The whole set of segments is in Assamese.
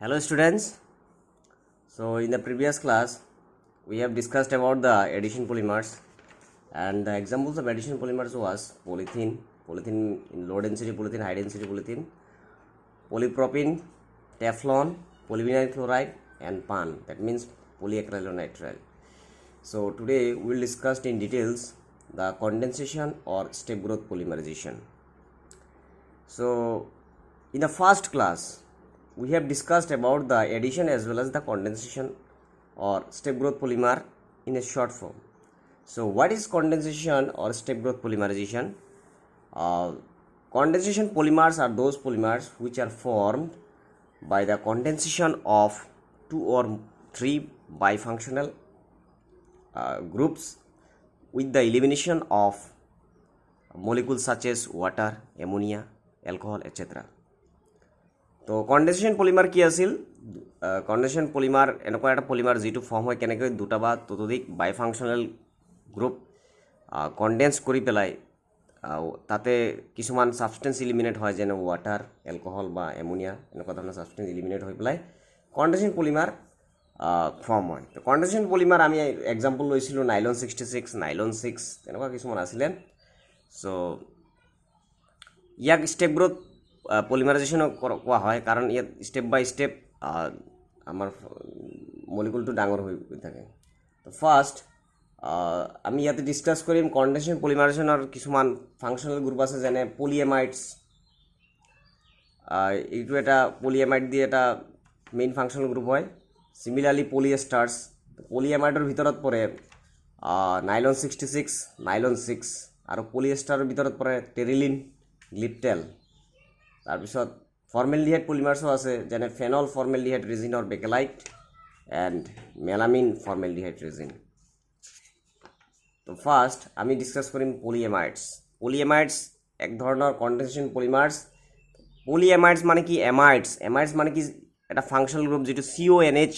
Hello students. So in the previous class we have discussed about the addition polymers, and the examples of addition polymers was polythene in low density polythene, high density polythene, polypropylene, Teflon, polyvinyl chloride and PAN, that means polyacrylonitrile. So today we will discuss in details the condensation or step growth polymerization. So in the first class we have discussed about the addition as well as the condensation or step growth polymer in a short form. So what is condensation or step growth polymerization? Condensation polymers are those polymers which are formed by the condensation of two or three bifunctional groups with the elimination of molecules such as water, ammonia, alcohol, etc. তো কনডেনসেশন পলিমাৰ কি আছিল? কনডেনসেশন পলিমাৰ এনেকুৱা এটা পলিমাৰ যিটো ফৰ্ম হয় কেনেকৈ দুটা বা ততোধিক বাইফাংচনেল গ্ৰুপ কনডেন্স কৰি পেলাই তাতে কিছুমান সাবষ্টেন্স এলিমিনেট হয়, যেনে ওয়াটাৰ, এলকহল বা এমোনিয়া, এনেকুৱা ধৰণৰ সাবষ্টেন্স এলিমিনেট হৈ পেলাই কনডেনসেশন পলিমাৰ ফৰ্ম হয়। তো কনডেনসেশন পলিমাৰ আমি এক্সাম্পল লৈছিলোঁ নাইলন 66, নাইলন 6, তেনেকুৱা কিছুমান আছিলে। সো ইয়াক ষ্টেপ গ্ৰোথ পলিমাৰাইজেশ্যন কোৱা হয়, কাৰণ ইয়াত ষ্টেপ বাই ষ্টেপ আমাৰ মলিকুলটো ডাঙৰ হৈ গৈ থাকে। তো ফাৰ্ষ্ট আমি ইয়াতে ডিছকাছ কৰিম কনডেনসেশন পলিমাৰাইজেশ্যনৰ কিছুমান ফাংচনেল গ্ৰুপ আছে, যেনে পলিএমাইডছ। এইটো এটা পলিএমাইড দি এটা মেইন ফাংচনেল গ্ৰুপ হয়। চিমিলাৰলি পলিএষ্টাৰ্ছ, পলিএমাইডৰ ভিতৰত পৰে নাইলন 66, নাইলন 6, আৰু পলিএষ্টাৰৰ ভিতৰত পৰে টেৰিলিন, গ্লিপটেল। তাৰপিছত ফৰ্মেলডিহাইড পলিমাৰ্ছো আছে, যেনে phenol formaldehyde resin or bakelite and melamine formaldehyde resin. তো ফাৰ্ষ্ট আমি ডিছকাছ কৰিম পলিএমাইডছ। পলিএমাইডছ এক ধৰণৰ কনডেনসেশন পলিমাৰ্ছ। পলিএমাইডছ মানে কি? এমাইডছ মানে কি? এটা ফাংচনেল গ্ৰুপ যিটো CONH।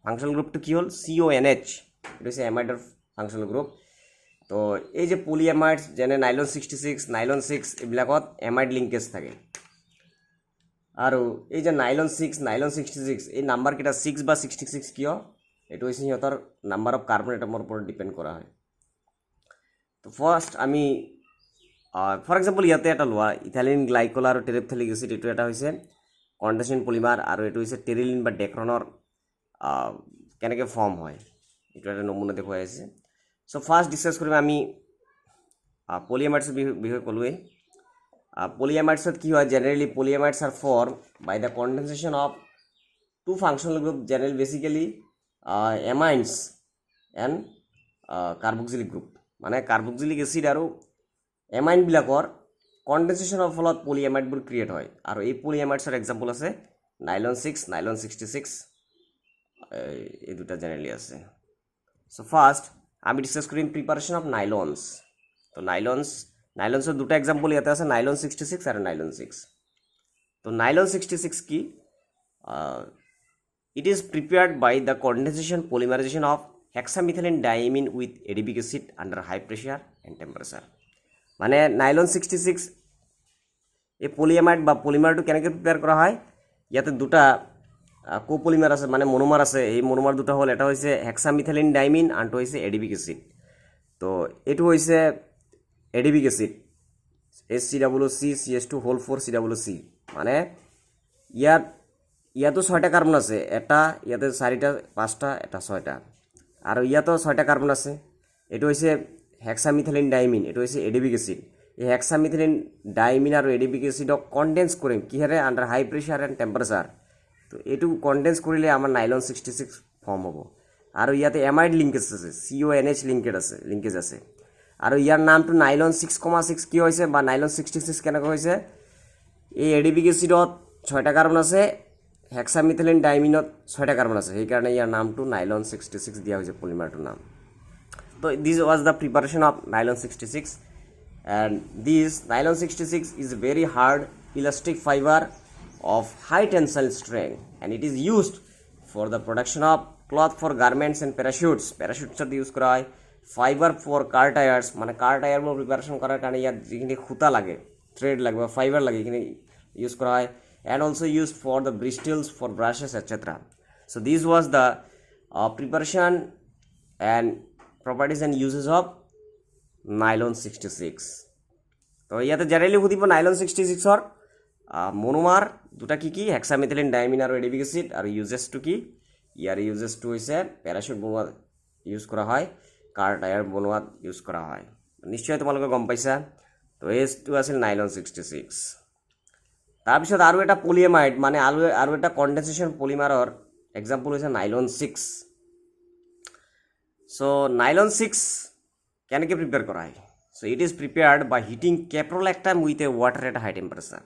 ফাংচনেল গ্ৰুপটো কি হ'ল? CONH। এইটো হৈছে এমাইডৰ ফাংচনেল গ্ৰুপ। তো এই যে পলিএমাইডছ যেনে নাইলন 66, নাইলন 6 এইবিলাকত এমাইড লিংকেজ থাকে। আৰু এই যে নাইলন 6, নাইলন 66 এই নাম্বাৰকেইটা 6 বা 66 কিয়? এইটো হৈছে সিহঁতৰ নাম্বাৰ অফ কাৰ্বন এটমৰ ওপৰত ডিপেণ্ড কৰা হয়। তো ফাৰ্ষ্ট আমি ফৰ এক্সাম্পল ইয়াতে এটা লোৱা ইথাইলিন গ্লাইকল আৰু টেৰেপথেলিক এচিড, এইটো এটা হৈছে কনডেনসেশন পলিমাৰ, আৰু এইটো হৈছে টেৰিলিন বা ডেক্ৰনৰ কেনেকৈ ফৰ্ম হয়, এইটো এটা নমুনা দেখুৱাই আছে। চ' ফাৰ্ষ্ট ডিছকাছ কৰিম আমি পলিএমাইডছৰ বিষয়ে ক'লোৱেই। পলিএমাইডছত কি হয়? Generally polyamides are form by the condensation of two functional group, generally basically amines and carboxylic group. মানে কাৰ্বক্সিলিক এচিড আৰু এমাইনবিলাকৰ কনডেনসেশনৰ ফলত পলিএমাইডবোৰ ক্ৰিয়েট হয়, আৰু এই পলিএমাইডছৰ এক্সাম্পল আছে নাইলন 6, নাইলন 66, এই দুটা জেনেৰেলি আছে। চ' ফাৰ্ষ্ট আমি ডিছকাছ কৰিম প্ৰিপাৰেশ্যন অফ নাইলনছ। তো নাইলনছৰ দুটা এক্সাম্পল ইয়াতে আছে, নাইলন 66 আৰু নাইলন 6। তো নাইলন 66 কি? It is prepared by the condensation polymerization of hexamethylene diamine with adipic acid under high pressure and temperature. মানে নাইলন 66 এই পলিএমাইড বা পলিমাৰটো কেনেকৈ প্ৰিপেয়াৰ কৰা হয়? ইয়াতে দুটা কোপলিমাৰ আছে, মানে মনোমাৰ আছে। এই মনোমাৰ দুটা হ'ল, এটা হৈছে হেক্সামিথিলিন ডাইমিন, আনটো হৈছে এডিপিক এচিড। তো এইটো হৈছে adipic acid HCOC CH2 whole 4 COC। মানে ইয়াতো 6টা কাৰ্বন আছে, এটা ইয়াতে 4টা 5টা, এটা 6টা, আৰু ইয়াতো 6টা কাৰ্বন আছে। এইটো হৈছে হেক্সামিথিলিন ডাইমিন, এইটো হৈছে এডিপিক এচিড। এই হেক্সামিথিলিন ডাইমিন আৰু এডিপিক এচিডক কনডেন্স কৰিম কিহেৰে? Under high pressure and temperature. তো এইটো কনডেন্স কৰিলে আমাৰ নাইলন 66 ফৰ্ম হ'ব। আৰু ইয়াতে এমাইড লিংকেজ আছে, CONH লিংকেজ আছে। আৰু ইয়াৰ নামটো নাইলন 6,6 কি হৈছে, বা নাইলন 66 কেনেকৈ হৈছে? এই এডিপিক এচিডত 6টা কাৰ্বন আছে, হেক্সামিথিলিন ডাইমিনত 6টা কাৰ্বন আছে, সেইকাৰণে ইয়াৰ নামটো নাইলন 66 দিয়া হৈছে পলিমাৰটোৰ নাম। তো দিছ was the preparation of nylon 66, and this nylon 66 is very hard elastic fibre of high tensile strength, and it is used for the production of cloth for garments and parachutes use kora hoy। fiber for car tires, মানে car tire প্ৰিপাৰেশ্যন কৰাৰ কাৰণে ইয়াত যিখিনি খুঁটা লাগে, থ্ৰেড লাগে বা ফাইবাৰ লাগে, এইখিনি ইউজ কৰা হয়। and also used for the bristles for brushes etc. So this was the preparation and properties and uses of nylon 66. তো ইয়াতে জেনাৰেলি সুধিব নাইলন 66 মনোমাৰ দুটা কি হেক্সামেথিলিন ডাইমিন আৰু এডিবিক এচিড আৰু ইউজেছটো কি ইয়াৰ ইউজেছটো হৈছে পেৰাশুট বনোৱাত ইউজ কৰা হয় কাৰ টায়াৰ বনোৱাত ইউজ কৰা হয় নিশ্চয় তোমালোকে গম পাইছা তো এইটো আছিল নাইলন 66 তাৰপিছত আৰু এটা পলিএমাইড মানে আৰু এটা কনডেনসেশ্যন পলিমাৰৰ এক্সাম্পল হৈছে নাইলন 6 সো নাইলন 6 কেনেকৈ প্ৰিপেয়াৰ কৰা হয় So it is prepared by heating caprolactam with a water at a high temperature.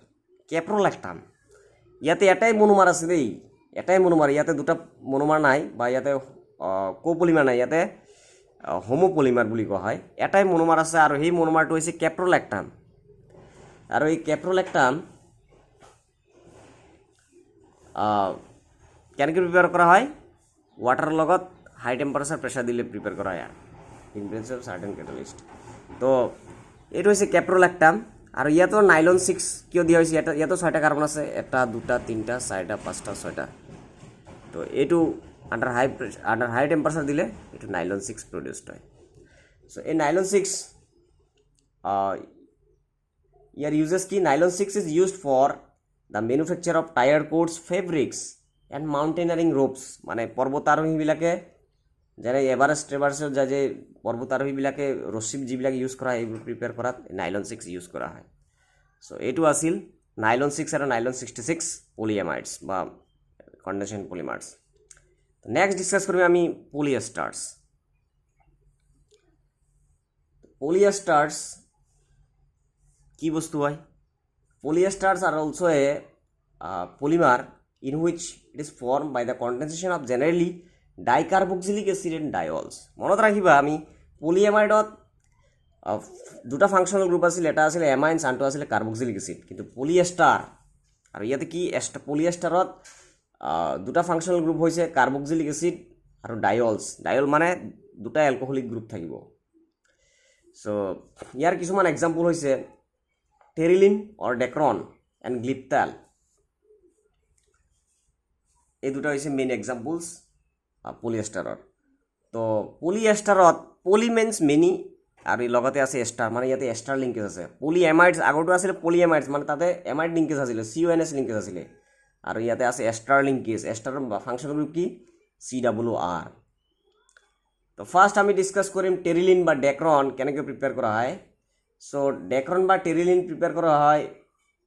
Caprolactam. ইয়াতে এটাই মনোমাৰ আছে দেই এটাই মনোমাৰ ইয়াতে দুটা মনোমাৰ নাই বা ইয়াতে কোপলিমাৰ নাই ইয়াতে হোমোপলিমাৰ বুলি কোৱা হয় এটাই মনোমাৰ আছে আৰু সেই মনোমাৰটো হৈছে caprolactam আৰু এই caprolactam কেনেকৈ প্ৰিপেয়াৰ কৰা হয় ৱাটাৰৰ লগত হাই টেম্পাৰেচাৰ প্ৰেছাৰ দিলে প্ৰিপেয়াৰ কৰা হয় ইন প্ৰেজেন্স অফ সাৰ্টেন ক্যাটালিস্ট তো এইটো হৈছে কেপ্ৰলেক্টাম আৰু ইয়াতো নাইলন 6 কিয় দিয়া হৈছে ইয়াতো 6টা কাৰ্বন আছে 1 2 3 4 5 6টা তো এইটো আন্ডাৰ হাই টেম্পাৰেচাৰ দিলে এইটো নাইলন 6 প্ৰডিউসড হয় সো এই নাইলন 6 ইয়াৰ ইউজেস কি nylon 6 is used for the manufacture of tyre cords fabrics and mountaineering ropes মানে পৰ্বতাৰোহীবিলাকে যেনে এভাৰেস্ট ট্ৰেভাৰ্ছৰ যে পৰ্বতাৰোহীবিলাকে ৰছী যিবিলাক ইউজ কৰা এইবোৰ প্ৰিপেয়াৰ কৰাত নাইলন 6 ইউজ কৰা হয় সো এইটো আছিল নাইলন 6 আৰু নাইলন 66 পলিএমাইডস বা কনডেনসেশন পলিমাৰ্স নেক্সট ডিসকাস কৰিম আমি পলিএস্টাৰ্স পলিএস্টাৰ্স কি বস্তু হয় পলিএস্টাৰ্স are also a polymer in which it is formed by the condensation of generally dicarboxylic acid and diols মনত ৰাখিবা আমি পলিএমাইডত দুটা ফাংশনাল গ্ৰুপ আছিল এটা আছিল এমাইনস আনটো আছিল কাৰ্বক্সিলিক এসিড কিন্তু পলিএস্টাৰ আৰু ইয়াতে কি পলিএস্টাৰত দুটা ফাংশনাল গ্ৰুপ হৈছে কাৰ্বক্সিলিক এসিড আৰু ডাইঅল মানে দুটা এলকোহলিক গ্ৰুপ থাকিব সো ইয়াৰ কিছুমান এক্সাম্পল হৈছে টেৰিলিন অৰ ডেক্ৰন এণ্ড গ্লিপটাল এই দুটা হৈছে মেইন এক্সাম্পলস পলিএস্টাৰৰ তো পলিএস্টাৰত পলি মিন্স মেনি আৰু লগতে আছে এস্টাৰ মানে ইয়াতে এস্টাৰ লিংকেজ আছে পলিএমাইডস আগৰটো আছিল পলিএমাইডস মানে তাতে এমাইড লিংকেজ আছিল CONS লিংকেজ আছিল আৰু ইয়াতে আছে এস্টাৰ লিংকেজ এস্টাৰৰ ফাংশনাল গ্ৰুপ কি CWR তো ফাৰ্স্ট আমি ডিসকাস কৰিম টেৰিলিন বা ডেক্ৰন কেনেকৈ প্ৰিপেয়াৰ কৰা হয় সো ডেক্ৰন বা টেৰিলিন প্ৰিপেয়াৰ কৰা হয়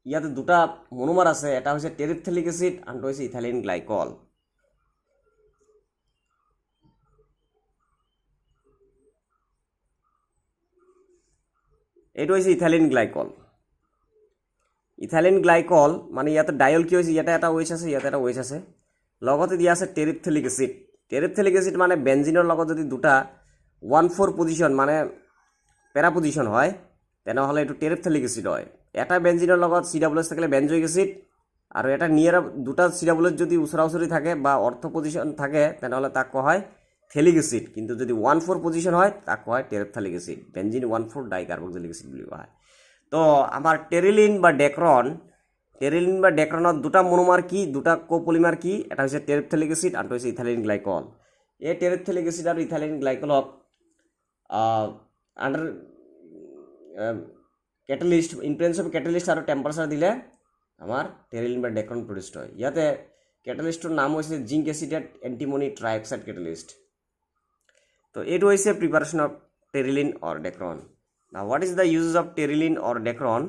ইয়াতে দুটা মনোমাৰ আছে এটা হৈছে টেৰিপথেলিক এসিড আনটো হৈছে ইথাইলিন গ্লাইকল এইটো হৈছে ইথাইলিন গ্লাইকল মানে ইয়াতে ডাইঅল কি হৈছে ইয়াতে এটা OH আছে ইয়াতে এটা OH আছে লগতে দিয়া আছে টেৰিপথেলিক এসিড মানে বেনজিনৰ লগত যদি দুটা 1,4 পজিশন মানে পেৰা পজিশন হয় তেনেহলে এইটো টেৰিপথেলিক এসিড হয় এটা বেনজিনৰ লগত COOH থাকিলে বেনজোইক এসিড আৰু এটা নিয়াৰ দুটা COOH যদি উচৰা-উচৰি থাকে বা অৰ্থ পজিশন থাকে তেনেহলে তাক কোৱা হয় থেলিক এসিড কিন্তু যদি 1,4 পজিশন হয় তাক কোৱা হয় টেৰিপথেলিক এসিড বেনজিন 1,4 ডাইকাৰ্বক্সিলিক এসিড বুলি কোৱা হয় তো আমাৰ টেৰিলিন বা ডেক্ৰনত দুটা মনোমাৰ কি দুটা কোপলিমাৰ কি এটা হৈছে টেৰিপথেলিক এসিড আনটো হৈছে ইথাইলিন গ্লাইকল এই টেৰিপথেলিক এসিড আৰু ইথাইলিন গ্লাইকলক under catalyst in presence of catalyst আৰু টেম্পাৰেচাৰ দিলে আমাৰ টেৰিলিন বা ডেক্ৰন প্ৰডিউসড হয় ইয়াতে ক্যাটালিস্টৰ নাম হৈছে zinc acetate antimony trioxide catalyst তো এইটো হৈছে preparation of terylene or dacron now what is the uses of terylene or dacron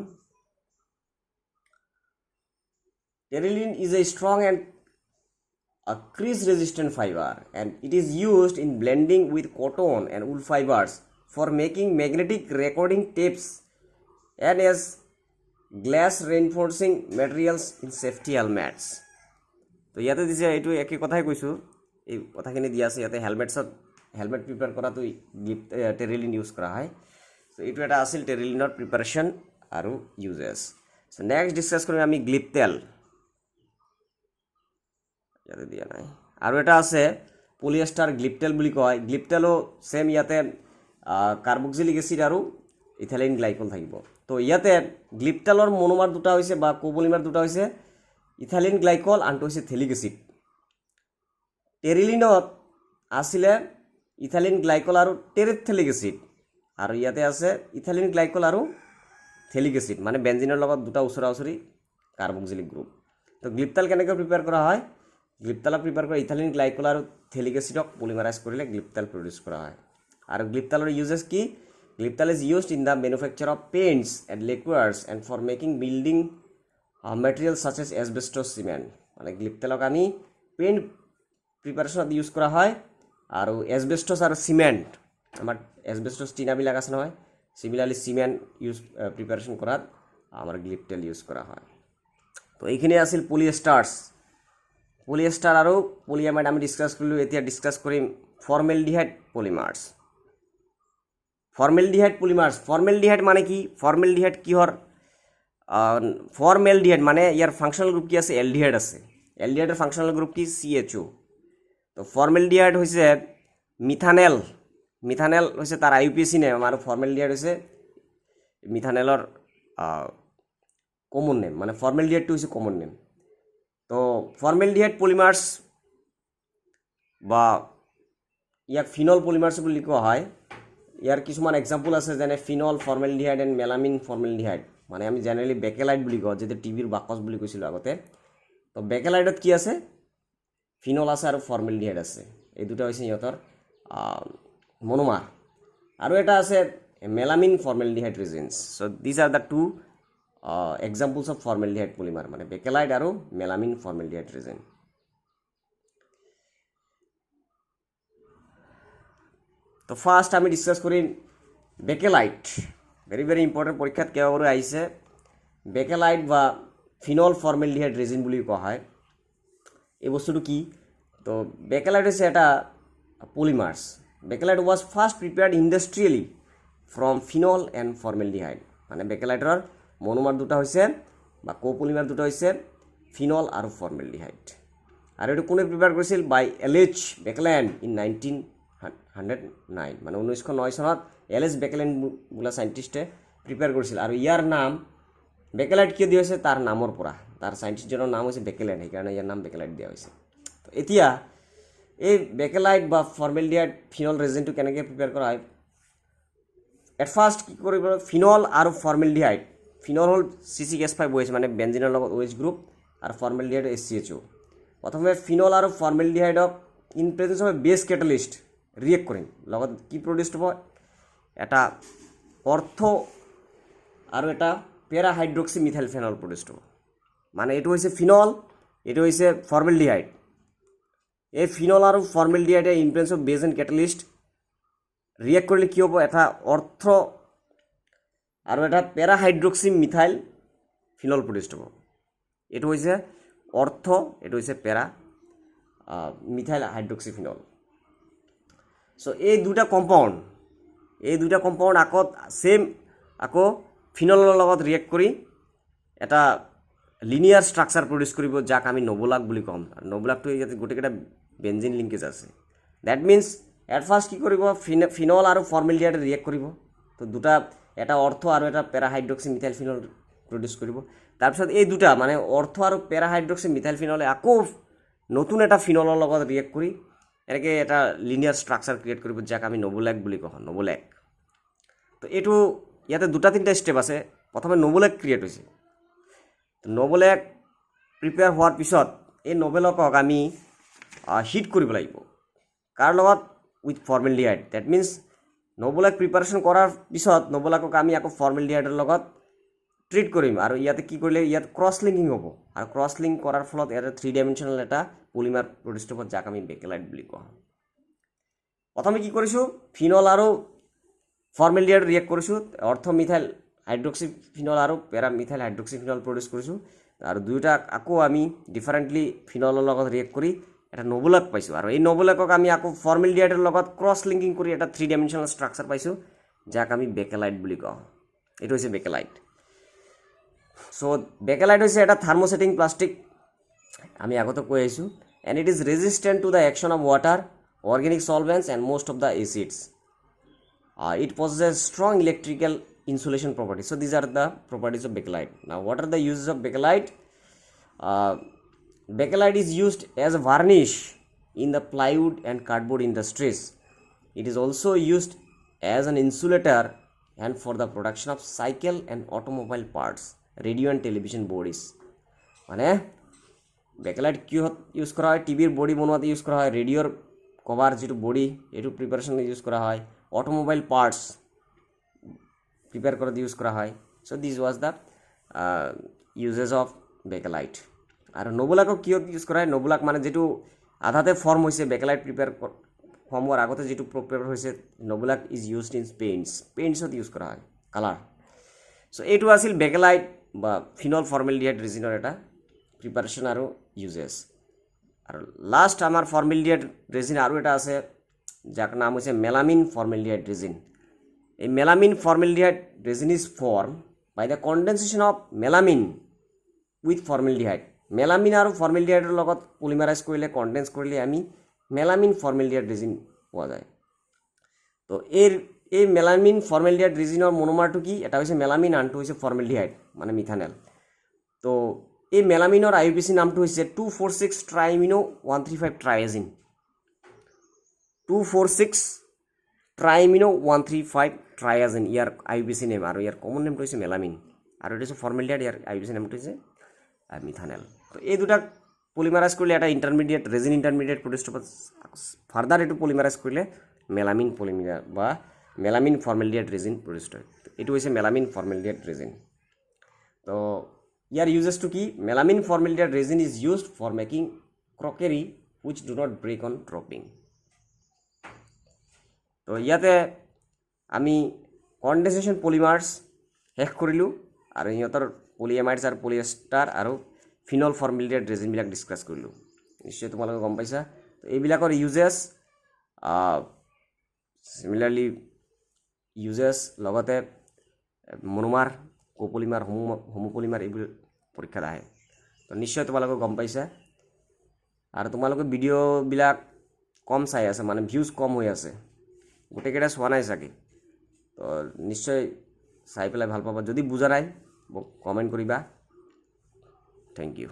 terylene is a strong and a crease resistant fiber and it is used in blending with cotton and wool fibers for making magnetic recording tapes and as glass reinforcing materials in safety helmets তো ইয়াতে দিছে এইটো একই কথাই কৈছো এই কথাখিনি দিয়া আছে ইয়াতে হেলমেট প্ৰিপেয়াৰ কৰাটো টেৰিলিন ইউজ কৰা হয় সো এইটো এটা আছিল টেৰিলিনৰ প্ৰিপাৰেশ্যন আৰু ইউজেছ সো নেক্সট ডিসকাস কৰিম আমি গ্লিপটেল ইয়াতে দিয়া নাই আৰু এটা আছে পলিএস্টাৰ গ্লিপটেল বুলি কয় গ্লিপটেলো সেম ইয়াতে কাৰ্বক্সিলিক এসিড আৰু ইথাইলিন গ্লাইকল থাকিব তো ইয়াতে গ্লিপটেলৰ মনোমাৰ দুটা হৈছে বা কোপলিমাৰ দুটা হৈছে ইথাইলিন গ্লাইকল আনটো হৈছে থেলিক এচিড টেৰিলিনত আছিলে ইথাইলিন গ্লাইকল আৰু টেৰেথেলিক এচিড আৰু ইয়াতে আছে ইথাইলিন গ্লাইকল আৰু থেলিক এচিড মানে বেঞ্জিনৰ লগত দুটা ওচৰা ওচৰি কাৰ্বক্সিলিক গ্ৰুপ তো গ্লিপ্টাল কেনেকৈ প্ৰিপেয়াৰ কৰা হয় গ্লিপ্টালক প্ৰিপেয়াৰ কৰা ইথাইলিন গ্লাইকল আৰু থেলিক এচিডক পলিমাৰাইজ কৰিলে গ্লিপ্টাল প্ৰডিউচ কৰা হয় আৰু গ্লিপ্টালৰ ইউজেছ কি glyptal is used in the manufacture of paints and lacquers and for making building material such as asbestos cement মানে গ্লিপ্টালক আমি পেইণ্ট প্ৰিপাৰেশ্যনত ইউজ কৰা হয় আৰু এছবেষ্টছ আৰু চিমেণ্ট আমাৰ এছবেষ্টছ টিনাবিলাক আছে নহয় সিমিলাৰলি চিমেণ্ট ইউজ প্ৰিপাৰেশ্যন কৰাত আমাৰ গ্লিপ্টাল ইউজ কৰা হয় তো এইখিনি আছিল পলিয়েষ্টাৰ আৰু পলিএমাইড আমি ডিছকাছ কৰিলোঁ এতিয়া ডিছকাছ কৰিম ফৰ্মেলডিহাইড পলিমাৰ্ছ ফৰ্মেলডিহাইড মানে কি ফৰ্মেলডিহাইড কিহৰ ফৰ্মেলডিহাইড মানে ইয়াৰ ফাংচনেল গ্ৰুপ কি আছে এলডিহাইড আছে এলডিহাইডৰ ফাংচনেল গ্ৰুপ কি CHO তো ফৰ্মেলডিহাইড হৈছে মিথানেল হৈছে তাৰ IUPAC নেম আৰু ফৰ্মেলডিহাইড হৈছে মিথানেলৰ কমন নেম মানে ফৰ্মেলডিহাইডটো হৈছে কমন নেম তো ফৰ্মেলডিহাইড পলিমাৰ্ছ বা ইয়াক ফিনল পলিমাৰ্ছ বুলি কোৱা হয় ইয়াৰ কিছুমান এক্সাম্পল আছে যেনে phenol formaldehyde and melamine formaldehyde মানে আমি জেনেৰেলি বেকেলাইট বুলি কওঁ যেতিয়া টিভিৰ বাকচ বুলি কৈছিলোঁ আগতে তো বেকেলাইটত কি আছে ফিনল আছে আৰু ফৰ্মেলডিহাইড আছে এই দুটা হৈছে সিহঁতৰ মনোমাৰ আৰু এটা আছে melamine formaldehyde resins so' these are the two examples of formaldehyde polymer মানে বেকেলাইট আৰু মেলামিন ফৰ্মেলডিহাইড ৰেজিন তো ফাৰ্ষ্ট আমি ডিছকাছ কৰিম বেকেলাইট ভেৰি ইম্পৰ্টেণ্ট পৰীক্ষাত কেইবাবাৰো আহিছে বেকেলাইট বা ফিনল ফৰ্মেলডিহাইড ৰেজিন বুলি কোৱা হয় এই বস্তুটো কি তো বেকেলাইট হৈছে এটা polymers bakelite was first prepared industrially from phenol and formaldehyde মানে বেকেলাইটৰ মনোমাৰ দুটা হৈছে বা কোপলিমাৰ দুটা হৈছে ফিনল আৰু ফৰ্মেলডিহাইড আৰু এইটো কোনে প্ৰিপেয়াৰ কৰিছিল বাই LH বেকেলেণ্ড ইন 1909 মানে 1909 চনত LH বেকেলেণ্ড বোলা চাইণ্টিষ্টে প্ৰিপেয়াৰ কৰিছিল আৰু ইয়াৰ নাম বেকেলাইট কিয় দিয়া হৈছে তাৰ নামৰ পৰা তাৰ চাইণ্টিষ্টজনৰ নাম হৈছে বেকেলেণ্ড সেইকাৰণে ইয়াৰ নাম বেকেলাইট দিয়া হৈছে এতিয়া এই বেকেলাইট বা ফৰ্মেলডিহাইড ফিনল ৰেজিনটো কেনেকৈ প্ৰিপেয়াৰ কৰা হয় এট ফাৰ্ষ্ট কি কৰিব ফিনল আৰু ফৰ্মেলডিহাইড ফিনল হ'ল C6H5OH মানে বেঞ্জিনৰ লগত OH গ্ৰুপ আৰু ফৰ্মেলডিহাইড HCHO প্ৰথমে ফিনল আৰু ফৰ্মেলডিহাইডক ইন প্ৰেজেন্স অফ বেছ কেটালিষ্ট ৰিয়েক্ট কৰিম লগত কি প্ৰডিউচ হ'ব এটা অৰ্থ আৰু এটা পেৰা হাইড্ৰক্সি মিথাইল ফেনল প্ৰডিউচ হ'ব মানে এইটো হৈছে ফিনল এইটো হৈছে ফৰ্মেলডিহাইড এই ফিনল আৰু ফৰ্মেলডিহাইডে ইন প্ৰেজেন্স অফ বেছ এণ্ড কেটালিষ্ট ৰিয়েক্ট কৰিলে কি হ'ব এটা অৰ্থ আৰু এটা পেৰা হাইড্ৰক্সি মিথাইল ফিনল প্ৰডিউচ হ'ব এইটো হৈছে অৰ্থ এইটো হৈছে পেৰা মিথাইল হাইড্ৰক্সি ফিনল চ' এই দুটা কম্পাউণ্ড আকৌ ফিনলৰ লগত ৰিয়েক্ট কৰি এটা লিনিয়াৰ ষ্ট্ৰাকচাৰ প্ৰডিউচ কৰিব যাক আমি নবুলাক বুলি ক'ম আৰু নবুলাকটো ইয়াতে গোটেইকেইটা বেঞ্জিন লিংকেজ আছে ডেট মিনছ এট ফাৰ্ষ্ট কি কৰিব ফিনল আৰু ফৰ্মেলডিহাইড ৰিয়েক্ট কৰিব তো দুটা এটা অৰ্থ আৰু এটা পেৰা হাইড্ৰক্সি মিথাইল ফিনল প্ৰডিউচ কৰিব তাৰপিছত এই দুটা মানে অৰ্থ আৰু পেৰা হাইড্ৰক্সি মিথাইল ফিনলে আকৌ নতুন এটা ফিনলৰ লগত ৰিয়েক্ট কৰি এনেকৈ এটা লিনিয়াৰ ষ্ট্ৰাকচাৰ ক্ৰিয়েট কৰিব যাক আমি নবুলাক বুলি কওঁ নবুলাক তো এইটো ইয়াতে দুটা তিনিটা ষ্টেপ আছে প্ৰথমে নবুলাক ক্ৰিয়েট হৈছে নবুলাক প্ৰিপেয়াৰ হোৱাৰ পিছত এই নবুলাকক আমি হিট কৰিব লাগিব কাৰ লগত with formaldehyde that means novolac preparation কৰাৰ পিছত নবুলাকক আমি আকৌ ফৰ্মেলডিহাইডৰ লগত ট্ৰিট কৰিম আৰু ইয়াতে কি কৰিলে ইয়াত ক্ৰছ লিংকিং হ'ব আৰু ক্ৰছ লিংক কৰাৰ ফলত ইয়াতে 3 ডাইমেনশ্যনেল এটা পলিমাৰ প্ৰডিউচ হ'ব যাক আমি বেকেলাইট বুলি কওঁ প্ৰথমে কি কৰিছোঁ ফিনল আৰু ফৰ্মেলডিহাইড ৰিয়েক্ট কৰিছোঁ অৰ্থ মিথাইল হাইড্ৰক্সি ফিনল আৰু পেৰা মিথাইল হাইড্ৰক্সি ফিনল প্ৰডিউচ কৰিছোঁ আৰু দুয়োটা আকৌ আমি ডিফাৰেণ্টলি ফিনলৰ লগত ৰিয়েক্ট কৰি এটা নবুলাক পাইছোঁ আৰু এই নবুলাকক আমি আকৌ ফৰ্মেলডিহাইডৰ লগত ক্ৰছ লিংকিং কৰি এটা 3 ডাইমেনশ্যনেল ষ্ট্ৰাকচাৰ পাইছোঁ যাক আমি বেকেলাইট বুলি কওঁ এইটো হৈছে বেকেলাইট চ' বেকেলাইট হৈছে এটা থাৰ্মোছেটিং প্লাষ্টিক আমি আগতে কৈ আহিছোঁ and it is resistant to the action of water organic solvents and most of the acids it possesses strong electrical insulation properties so these are the properties of bakelite now what are the uses of bakelite Bakelite is used as a varnish in the plywood and cardboard industries. It is also used as an insulator and for the production of cycle and automobile parts, radio and television bodies. মানে বেকেলাইট কিহত ইউজ কৰা হয় টিভিৰ বডি বনোৱাতে ইউজ কৰা হয় ৰেডিঅ'ৰ কভাৰ যিটো বডি এইটো প্ৰিপাৰেশ্যনত ইউজ কৰা হয় অটোমোবাইল পাৰ্টছ প্ৰিপেয়াৰ কৰাত ইউজ কৰা হয় so' this was the uses of bakelite আৰু নবুলাকক কিহত ইউজ কৰা হয় নবুলাক মানে যিটো আধাতে ফৰ্ম হৈছে বেকেলাইট প্ৰিপেয়াৰ ফৰ্ম হোৱাৰ আগতে যিটো প্ৰিপেয়াৰ হৈছে নবুলাক ইজ ইউজড ইন পেইণ্টছত ইউজ কৰা হয় কালাৰ চ' এইটো আছিল বেকেলাইট বা ফিনল ফৰ্মেলডিহাইড ৰেজিনৰ এটা প্ৰিপাৰেশ্যন আৰু ইউজেছ আৰু লাষ্ট আমাৰ ফৰ্মেলডিহাইড ৰেজিন আৰু এটা আছে যাৰ নাম হৈছে মেলামিন ফৰ্মেলডিহাইড ৰেজিন এই melamine formaldehyde resin is form by the condensation of melamine with formaldehyde melamine আৰু ফৰ্মেলডিহাইডৰ লগত পলিমাৰাইজ কৰিলে কণ্ডেন্স কৰিলে আমি মেলামিন ফৰ্মেলডিহাইড ৰেজিন পোৱা যায় তো এই মেলামিন ফৰ্মেলডিহাইড ৰেজিনৰ মনোমাৰটো কি এটা হৈছে মেলামিন আনটো হৈছে ফৰ্মেলডিহাইড মানে মিথানেল তো এই মেলামিনৰ IUPAC নামটো হৈছে 246 ট্ৰাইমিনো 135 ট্ৰাইএজিন 246 ট্ৰাইমিনো 135 ট্ৰাইএজিন ইয়াৰ IUPAC নেম আৰু ইয়াৰ কমন নেমটো হৈছে মেলামিন আৰু এইটো হৈছে ফৰ্মেলডিহাইড ইয়াৰ IUPAC নেমটো হৈছে মিথানেল তো এই দুটা পলিমাৰাইজ কৰিলে এটা ইণ্টাৰমিডিয়েট ৰেজিন ইণ্টাৰমিডিয়েট প্ৰডিউচ হ'ব ফাৰ্দাৰ এইটো পলিমাৰাইজ কৰিলে মেলামিন পলিমাৰ বা মেলামিন ফৰ্মেলডিহাইড ৰেজিন প্ৰডিউচ হয় এইটো হৈছে মেলামিন ফৰ্মেলডিহাইড ৰেজিন তো ইয়াৰ ইউজেছটো কি melamine formaldehyde resin is used for making crockery which do not break on dropping তো ইয়াতে আমি কণ্ডেনচেশ্যন পলিমাৰ্ছ শেষ কৰিলোঁ আৰু সিহঁতৰ পলিএমাইডছ আৰু পলিএষ্টাৰ আৰু ফিনল ফৰ্মেলডিহাইড ৰেজিনবিলাক ডিছকাছ কৰিলোঁ নিশ্চয় তোমালোকে গম পাইছা তো এইবিলাকৰ ইউজেছ চিমিলাৰলি ইউজেছ লগতে মনোমাৰ কোপলিমাৰ হোমোপলিমাৰ এইবোৰ পৰীক্ষাত আহে তো নিশ্চয় তোমালোকে গম পাইছা আৰু তোমালোকে ভিডিঅ'বিলাক কম চাই আছে মানে ভিউজ কম হৈ আছে গোটেইকেইটা চোৱা নাই চাগে তো নিশ্চয় চাই পেলাই ভাল পাবা যদি বুজা নাই মোক কমেণ্ট কৰিবা থেংক ইউ